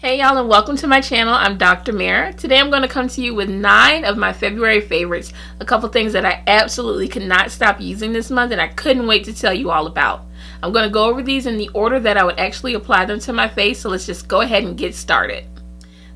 Hey y'all, and welcome to my channel. I'm Dr. Mara. Today I'm going to come to you with 9 of my February favorites, a couple things that I absolutely could not stop using this month and I couldn't wait to tell you all about. I'm going to go over these in the order that I would actually apply them to my face, so let's just go ahead and get started.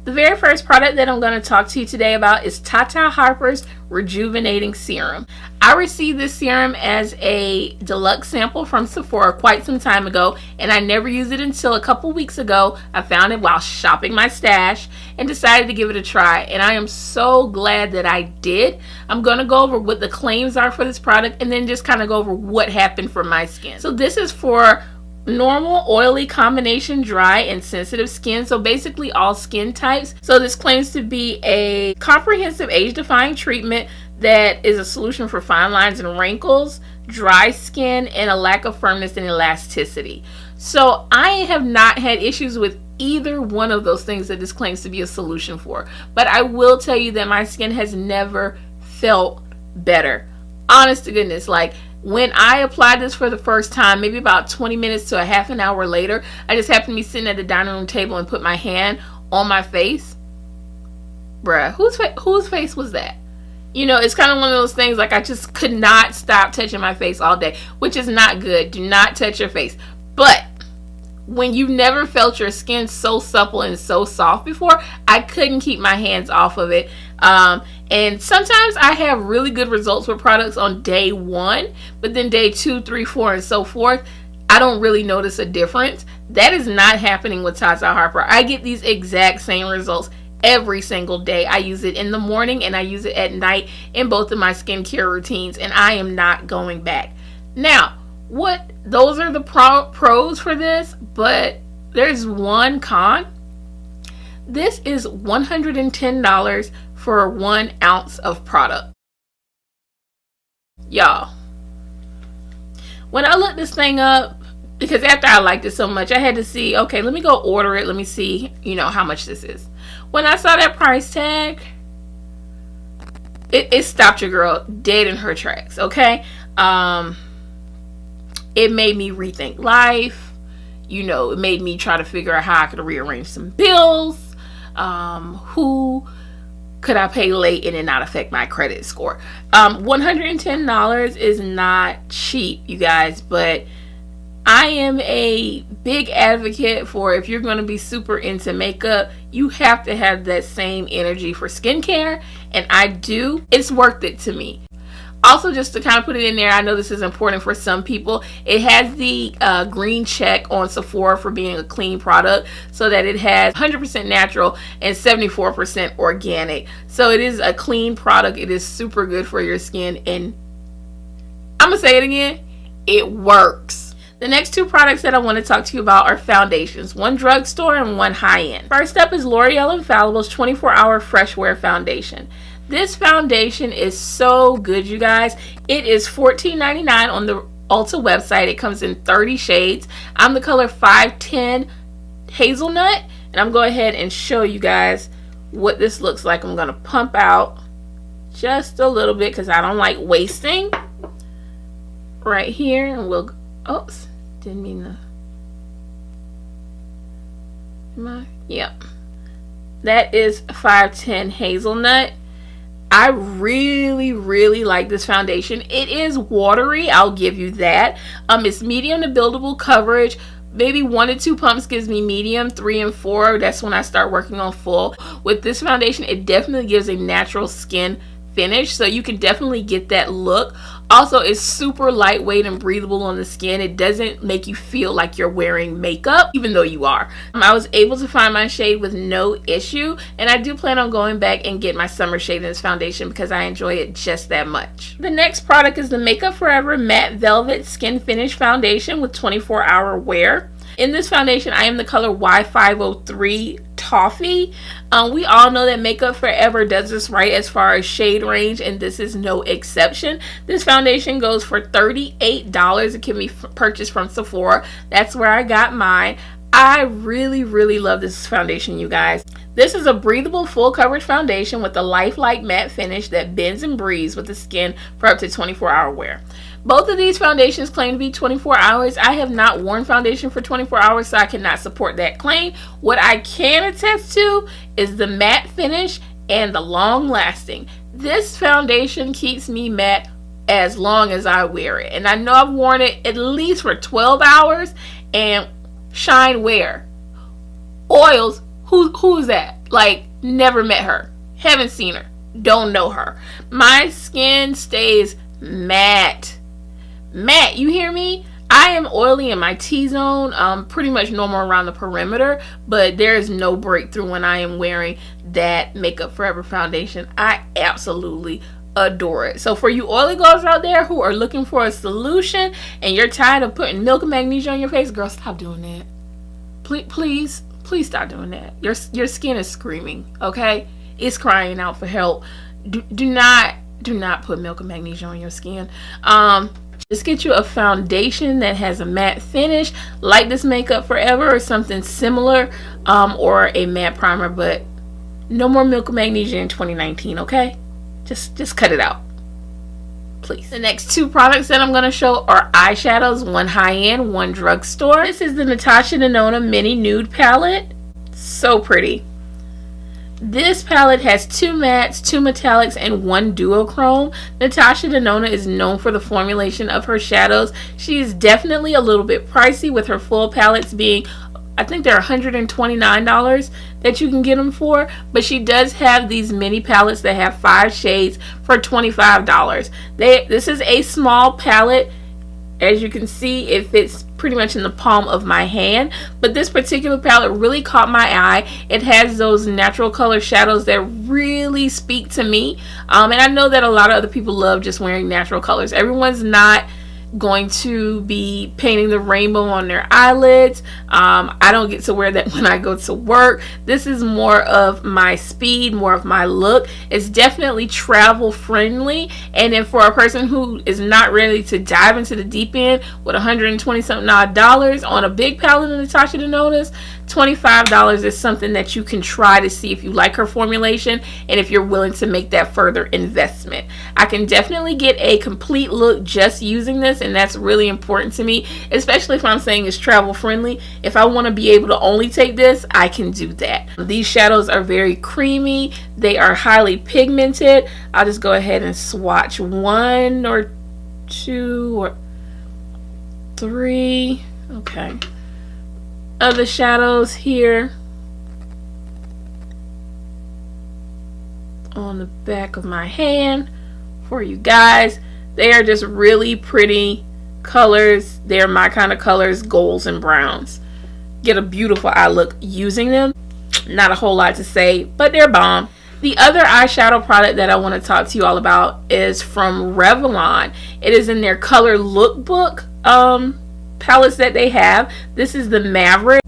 The very first product that I'm going to talk to you today about is Tata Harper's Rejuvenating Serum. I received this serum as a deluxe sample from Sephora quite some time ago, and I never used it until a couple weeks ago. I found it while shopping my stash and decided to give it a try, and I am so glad that I did. I'm going to go over what the claims are for this product and then just kind of go over what happened for my skin. So this is for normal, oily, combination, dry, and sensitive skin, so basically all skin types. So this claims to be a comprehensive age-defying treatment that is a solution for fine lines and wrinkles, dry skin, and a lack of firmness and elasticity. So I have not had issues with either one of those things that this claims to be a solution for, but I will tell you that my skin has never felt better. Honest to goodness, like when I applied this for the first time, maybe about 20 minutes to a half an hour later, I just happened to be sitting at the dining room table and put my hand on my face. Bruh, whose face was that? You know, it's kind of one of those things, like I just could not stop touching my face all day, which is not good. Do not touch your face. But when you've never felt your skin so supple and so soft before, I couldn't keep my hands off of it. And sometimes I have really good results with products on day 1, but then day 2, 3, 4, and so forth, I don't really notice a difference. That is not happening with Tata Harper. I get these exact same results every single day. I use it in the morning and I use it at night in both of my skincare routines, and I am not going back. Now, those are the pros for this, but there's one con. This is $110 for 1 ounce of product. Y'all, when I looked this thing up, because after I liked it so much, I had to see, okay, let me go order it. Let me see, how much this is. When I saw that price tag, it stopped your girl dead in her tracks, okay? It made me rethink life. It made me try to figure out how I could rearrange some bills. Who could I pay late and it not affect my credit score? $110 is not cheap, you guys, but I am a big advocate for, if you're going to be super into makeup, you have to have that same energy for skincare, and I do. It's worth it to me. Also, just to kind of put it in there, I know this is important for some people, it has the green check on Sephora for being a clean product, so that it has 100% natural and 74% organic. So it is a clean product. It is super good for your skin, and I'm going to say it again, it works. The next 2 products that I want to talk to you about are foundations, one drugstore and one high-end. First up is L'Oreal Infallible's 24-Hour Freshwear Foundation. This foundation is so good, you guys. It is $14.99 on the Ulta website. It comes in 30 shades. I'm the color 510 Hazelnut, and I'm going to go ahead and show you guys what this looks like. I'm going to pump out just a little bit because I don't like wasting. Right here, and we'll, oops, didn't mean to, yep. That is 510 Hazelnut. I really like this foundation. It is watery, I'll give you that. It's medium to buildable coverage. Maybe 1 to 2 pumps gives me medium, 3 and 4, that's when I start working on full. With this foundation, it definitely gives a natural skin finish, so you can definitely get that look. Also, it's super lightweight and breathable on the skin. It doesn't make you feel like you're wearing makeup, even though you are. I was able to find my shade with no issue, and I do plan on going back and get my summer shade in this foundation because I enjoy it just that much. The next product is the Makeup Forever Matte Velvet Skin Finish Foundation with 24-hour wear. In this foundation, I am the color Y503 Toffee. We all know that Makeup Forever does this right as far as shade range, and this is no exception. This foundation goes for $38. It can be purchased from Sephora. That's where I got mine. I really love this foundation, you guys. This is a breathable full coverage foundation with a lifelike matte finish that bends and breathes with the skin for up to 24-hour wear. Both of these foundations claim to be 24 hours. I have not worn foundation for 24 hours, so I cannot support that claim. What I can attest to is the matte finish and the long lasting. This foundation keeps me matte as long as I wear it. And I know I've worn it at least for 12 hours. And shine where? Oils, who is that? Like, never met her. Haven't seen her. Don't know her. My skin stays matte. Matte, you hear me? I am oily in my T-zone, pretty much normal around the perimeter, but there is no breakthrough when I am wearing that Makeup Forever foundation. I absolutely adore it. So for you oily girls out there who are looking for a solution and you're tired of putting milk and magnesia on your face, girl, stop doing that. Please stop doing that. Your skin is screaming, okay? It's crying out for help. Do not put milk and magnesia on your skin. Just get you a foundation that has a matte finish like this Makeup Forever or something similar, or a matte primer, but no more milk and magnesia in 2019, okay? Just cut it out, please. The next two products that I'm going to show are eyeshadows, one high-end, one drugstore. This is the Natasha De Nonna Mini Nude palette. So pretty. This palette has 2 mattes, 2 metallics, and 1 duochrome. Natasha De Nonna is known for the formulation of her shadows. She is definitely a little bit pricey, with her full palettes being, I think they're $129 that you can get them for, but she does have these mini palettes that have 5 shades for $25. This is a small palette. As you can see, it fits pretty much in the palm of my hand, but this particular palette really caught my eye. It has those natural color shadows that really speak to me, and I know that a lot of other people love just wearing natural colors. Everyone's not going to be painting the rainbow on their eyelids. I don't get to wear that when I go to work. This is more of my speed, more of my look. It's definitely travel friendly, and then for a person who is not ready to dive into the deep end with $120 something odd on a big palette of Natasha De Nonna's, $25 is something that you can try to see if you like her formulation and if you're willing to make that further investment. I can definitely get a complete look just using this, and that's really important to me, especially if I'm saying it's travel friendly. If I want to be able to only take this, I can do that. These shadows are very creamy. They are highly pigmented. I'll just go ahead and swatch 1 or 2 or 3. Okay. Of the shadows here on the back of my hand for you guys. They are just really pretty colors. They're my kind of colors, golds and browns. Get a beautiful eye look using them. Not a whole lot to say, but they're bomb. The other eyeshadow product that I want to talk to you all about is from Revlon. It is in their color Lookbook palettes that they have. This is the Maverick.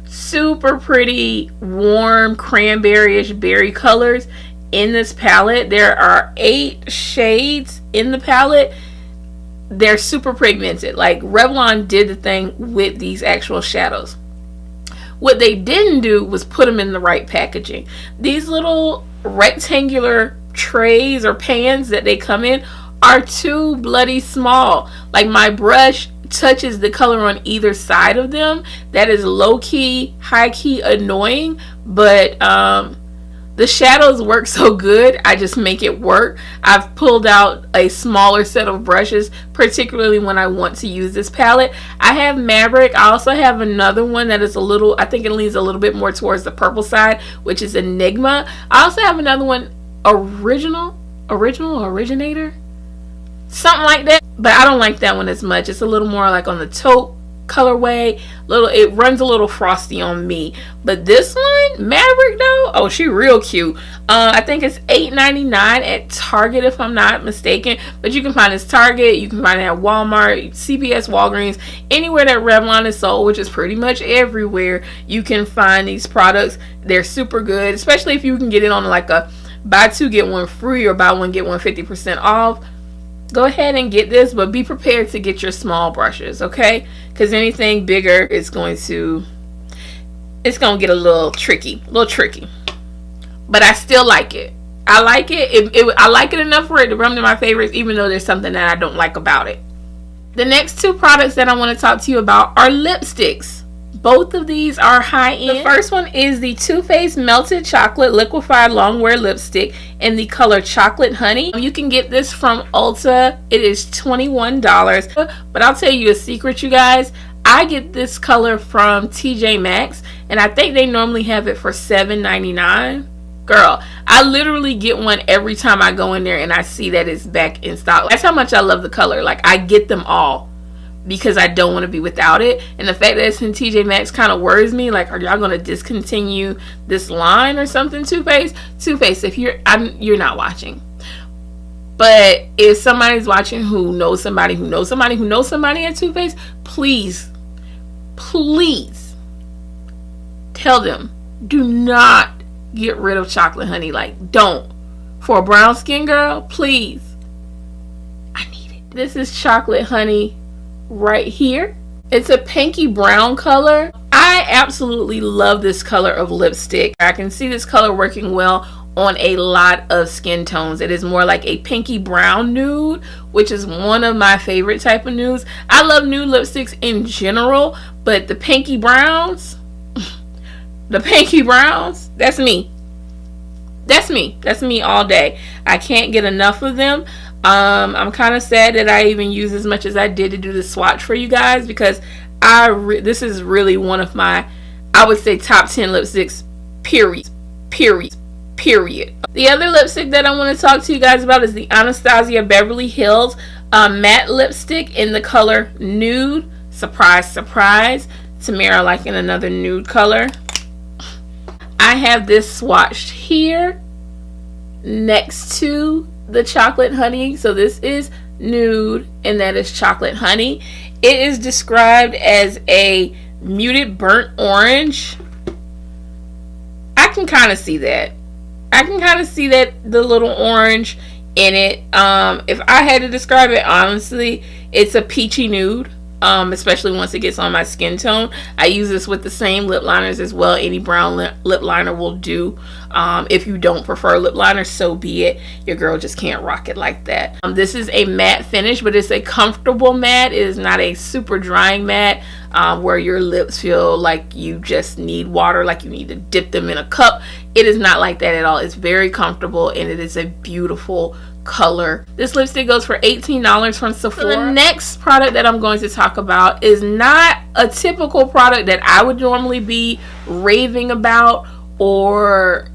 Super pretty, warm, cranberry-ish berry colors in this palette. There are 8 shades in the palette. They're super pigmented. Like, Revlon did the thing with these actual shadows. What they didn't do was put them in the right packaging. These little rectangular trays or pans that they come in are too bloody small. Like, my brush touches the color on either side of them. That is low-key, high-key annoying, but the shadows work so good, I just make it work. I've pulled out a smaller set of brushes, particularly when I want to use this palette. I have Maverick. I also have another one that is a little, I think it leans a little bit more towards the purple side, which is Enigma. I also have another one, Originator, something like that, but I don't like that one as much. It's a little more like on the taupe colorway. It runs a little frosty on me. But this one, Maverick though, oh, she real cute. I think it's $8.99 at Target if I'm not mistaken, but you can find this Target, you can find it at Walmart, CVS, Walgreens, anywhere that Revlon is sold, which is pretty much everywhere. You can find these products. They're super good, especially if you can get it on like a buy 2 get 1 free or buy 1 get 1 50% off. Go ahead and get this, but be prepared to get your small brushes, okay? Because anything bigger is going to get a little tricky, But I still like it. I like it. I like it enough for it to run to my favorites, even though there's something that I don't like about it. The next two products that I want to talk to you about are lipsticks. Both of these are high-end. The first one is the Too Faced Melted Chocolate Liquefied Longwear Lipstick in the color Chocolate Honey. You can get this from Ulta. It is $21. But I'll tell you a secret, you guys. I get this color from TJ Maxx, and I think they normally have it for $7.99. Girl, I literally get one every time I go in there and I see that it's back in stock. That's how much I love the color. Like, I get them all because I don't want to be without it. And the fact that it's in TJ Maxx kind of worries me. Like, are y'all going to discontinue this line or something, Too Faced? Too Faced, if you're not watching. But if somebody's watching who knows somebody who knows somebody who knows somebody at Too Faced, please tell them, do not get rid of Chocolate Honey. Like, don't. For a brown skin girl, please. I need it. This is Chocolate Honey right here. It's a pinky brown color. I absolutely love this color of lipstick. I can see this color working well on a lot of skin tones. It is more like a pinky brown nude, which is one of my favorite type of nudes. I love nude lipsticks in general, but the pinky browns, that's me. That's me all day. I can't get enough of them. I'm kind of sad that I even used as much as I did to do the swatch for you guys, because this is really one of my, I would say, top 10 lipsticks, period. The other lipstick that I want to talk to you guys about is the Anastasia Beverly Hills matte lipstick in the color Nude. Surprise, surprise. Tamara liking another nude color. I have this swatched here next to the Chocolate Honey. So this is Nude and that is Chocolate Honey. It is described as a muted burnt orange. I can kind of see that. The little orange in it. If I had to describe it honestly, it's a peachy nude. Especially once it gets on my skin tone. I use this with the same lip liners as well. Any brown lip liner will do. If you don't prefer lip liner, so be it. Your girl just can't rock it like that. This is a matte finish, but it's a comfortable matte. It is not a super drying matte where your lips feel like you just need water, like you need to dip them in a cup. It is not like that at all. It's very comfortable and it is a beautiful color. This lipstick goes for $18 from Sephora. So the next product that I'm going to talk about is not a typical product that I would normally be raving about, or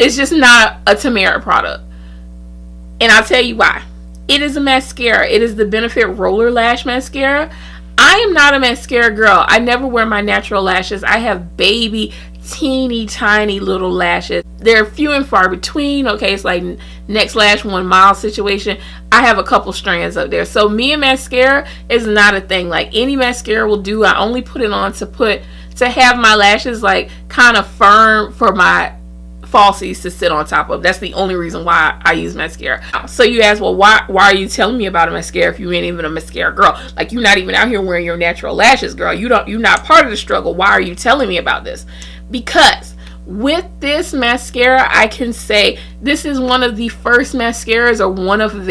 it's just not a Tamara product. And I'll tell you why. It is a mascara. It is the Benefit Roller Lash Mascara. I am not a mascara girl. I never wear my natural lashes. I have baby teeny tiny little lashes. They're few and far between. Okay, it's like next lash 1 mile situation. I have a couple strands up there. So me and mascara is not a thing. Like, any mascara will do. I only put it on to have my lashes like kind of firm for my falsies to sit on top of. That's the only reason why I use mascara. So you ask, well, why are you telling me about a mascara if you ain't even a mascara girl? Like, you're not even out here wearing your natural lashes, girl. You're not part of the struggle. Why are you telling me about this? Because with this mascara, I can say this is one of the first mascaras, or one of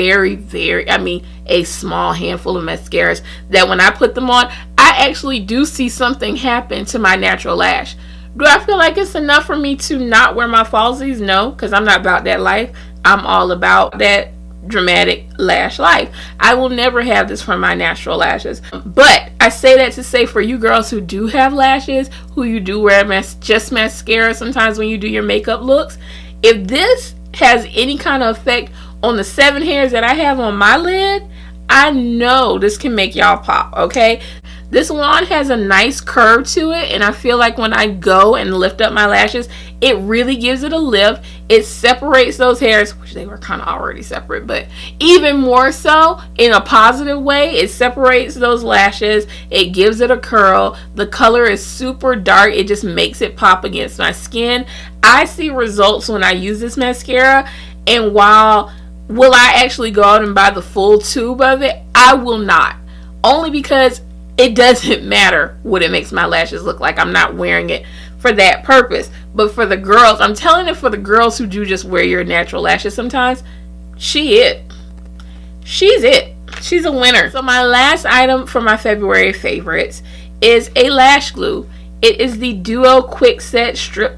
a small handful of mascaras that when I put them on, I actually do see something happen to my natural lash. Do I feel like it's enough for me to not wear my falsies? No, because I'm not about that life. I'm all about that dramatic lash life. I will never have this from my natural lashes. But I say that to say, for you girls who do have lashes, who you do wear just mascara sometimes when you do your makeup looks, if this has any kind of effect on the 7 hairs that I have on my lid, I know this can make y'all pop, okay? This wand has a nice curve to it, and I feel like when I go and lift up my lashes, it really gives it a lift. It separates those hairs, which they were kind of already separate, but even more so in a positive way. It separates those lashes. It gives it a curl. The color is super dark. It just makes it pop against my skin. I see results when I use this mascara, and will I actually go out and buy the full tube of it? I will not. Only because it doesn't matter what it makes my lashes look like. I'm not wearing it for that purpose. But for the girls, I'm telling it, for the girls who do just wear your natural lashes sometimes, she's it. She's a winner. So my last item for my February favorites is a lash glue. It is the Duo Quick Set Strip.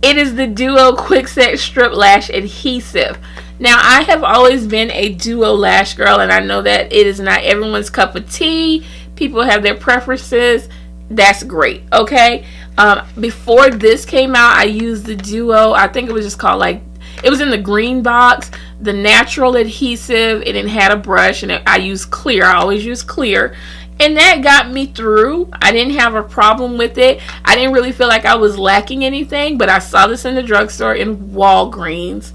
It is the Duo Quick Set Strip Lash Adhesive. Now, I have always been a Duo lash girl, and I know that it is not everyone's cup of tea. People have their preferences. That's great, okay? Before this came out, I used the Duo. I think it was just called, like, it was in the green box, the natural adhesive, and it had a brush, and I used clear. I always use clear. And that got me through. I didn't have a problem with it. I didn't really feel like I was lacking anything, but I saw this in the drugstore in Walgreens.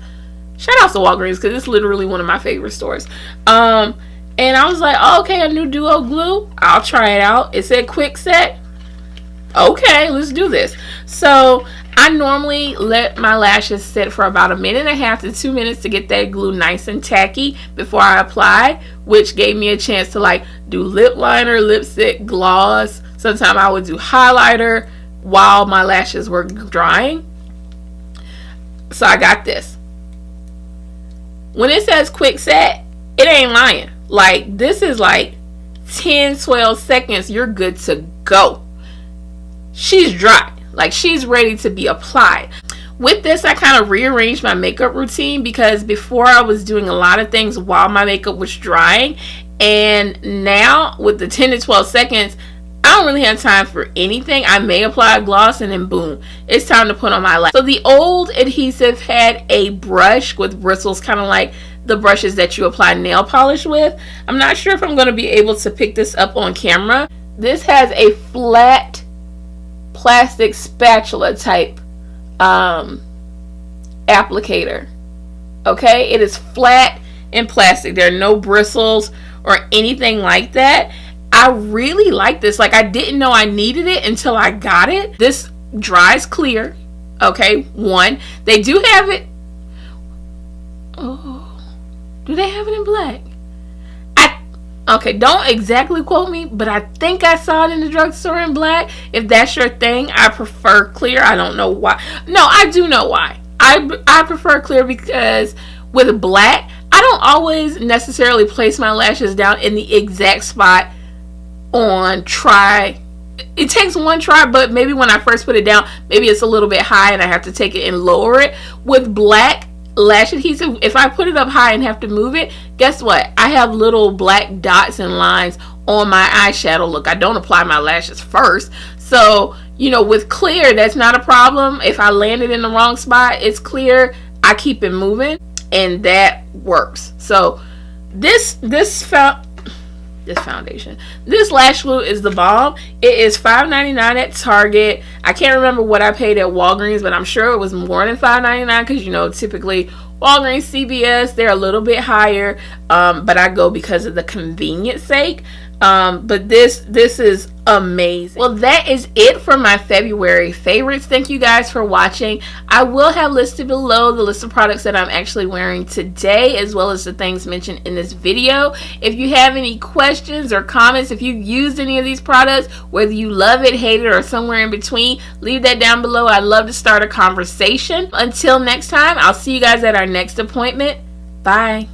Shout out to Walgreens, because it's literally one of my favorite stores. And I was like, oh, okay, a new Duo glue. I'll try it out. It said quick set. Okay, let's do this. So I normally let my lashes sit for about 1.5 to 2 minutes to get that glue nice and tacky before I apply, which gave me a chance to like do lip liner, lipstick, gloss. Sometimes I would do highlighter while my lashes were drying. So I got this. When it says quick set, it ain't lying. Like, this is like 10-12 seconds, you're good to go. She's dry. Like, she's ready to be applied. With this, I kind of rearranged my makeup routine, because before I was doing a lot of things while my makeup was drying, and now with the 10 to 12 seconds, I don't really have time for anything. I may apply a gloss and then boom, it's time to put on my lash. So the old adhesive had a brush with bristles, kind of like the brushes that you apply nail polish with. I'm not sure if I'm going to be able to pick this up on camera. This has a flat plastic spatula type applicator. Okay, it is flat and plastic. There are no bristles or anything like that. I really like this. Like, I didn't know I needed it until I got it. This dries clear. Okay, one. They do have it. Oh, do they have it in black? Okay, don't exactly quote me, but I think I saw it in the drugstore in black. If that's your thing, I prefer clear. I don't know why. No, I do know why. I prefer clear because with black, I don't always necessarily place my lashes down in the exact spot on try. It takes one try, but maybe when I first put it down, maybe it's a little bit high and I have to take it and lower it. With black lash adhesive, if I put it up high and have to move it, guess what? I have little black dots and lines on my eyeshadow look. I don't apply my lashes first. So, you know, with clear, that's not a problem. If I landed in the wrong spot, it's clear. I keep it moving and that works. So this foundation, this lash glue is the bomb. It is $5.99 at Target. I can't remember what I paid at Walgreens, but I'm sure it was more than $5.99, because you know, typically Walgreens, CVS, they're a little bit higher, but I go because of the convenience sake. But this is amazing. Well, that is it for my February favorites. Thank you guys for watching. I will have listed below the list of products that I'm actually wearing today, as well as the things mentioned in this video. If you have any questions or comments, if you've used any of these products, whether you love it, hate it, or somewhere in between, leave that down below. I'd love to start a conversation. Until next time, I'll see you guys at our next appointment. Bye.